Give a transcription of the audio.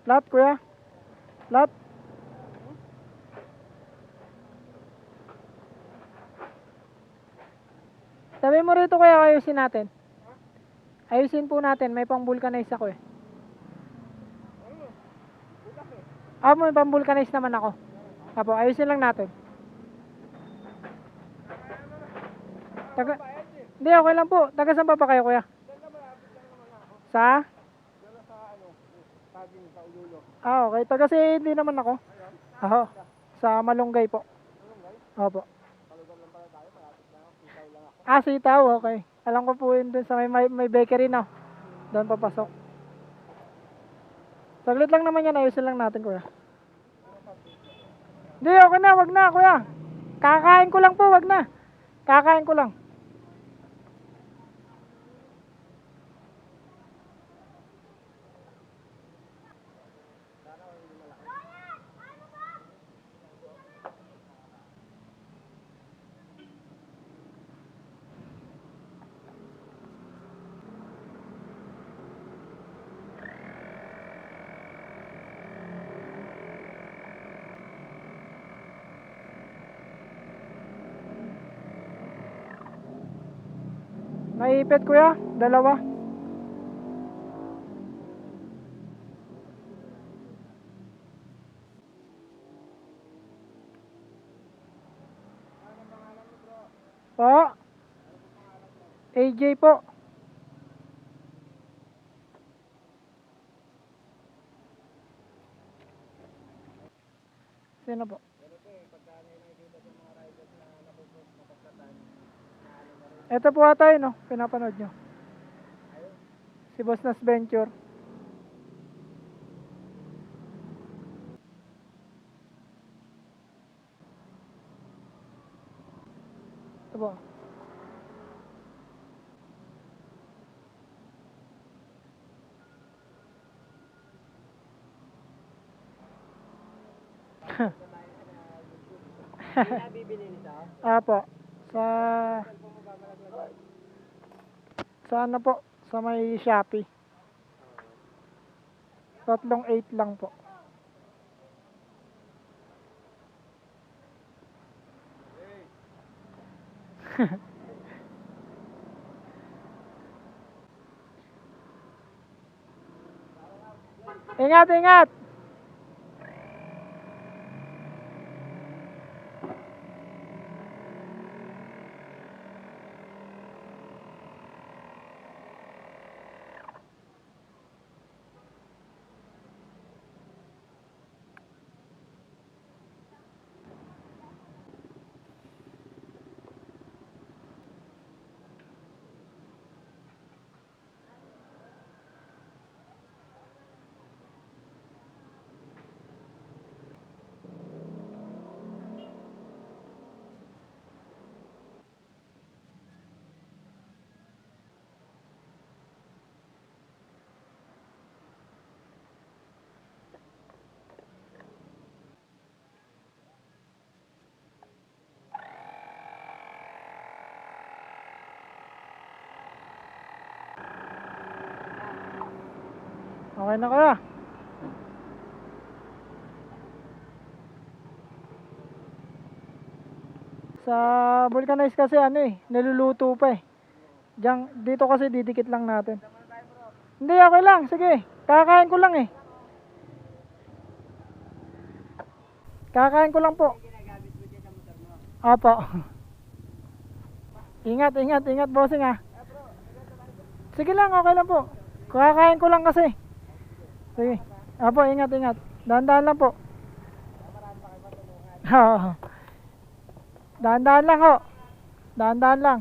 Flat, kuya? Flat? Sabi mo rito kuya, ayusin natin. Ayusin po natin, may pang vulcanize ako eh. May pang vulcanize naman ako. Apo, ayusin lang natin. Hindi, okay lang po. Taga saan pa kayo kuya? Sa? Okay. Taga si hindi naman ako. Aho. Sa Malunggay po. Opo. Sitaw, okay. Alam ko po yun dun sa may bakery na. Doon papasok. Saglit lang naman yan, ayusin lang natin kuya. Hindi, okay na, wag na kuya. Kakain ko lang po, wag na. Kakain ko lang. Naipit kuya, dalawa. Po. AJ po. Sino po? Ito po ata yun, no? Pinapanood nyo. Si Boss Nas Venture. Ito po. Apo. Sa ano po? Sa may Shopee. 3.8 lang po. Ingat, ingat. Okay na kaya? Sa vulcanize kasi ano eh, niluluto pa eh. Dito kasi didikit lang natin. Hindi, okay lang, sige. Kakain ko lang eh. Kakain ko lang po. Opo. Ingat, ingat, ingat bossing ah. Sige lang, okay lang po. Kakain ko lang kasi. Sige. Opo, ingat, ingat. Dahan-dahan lang po. Dahan-dahan lang ho. Dahan-dahan lang.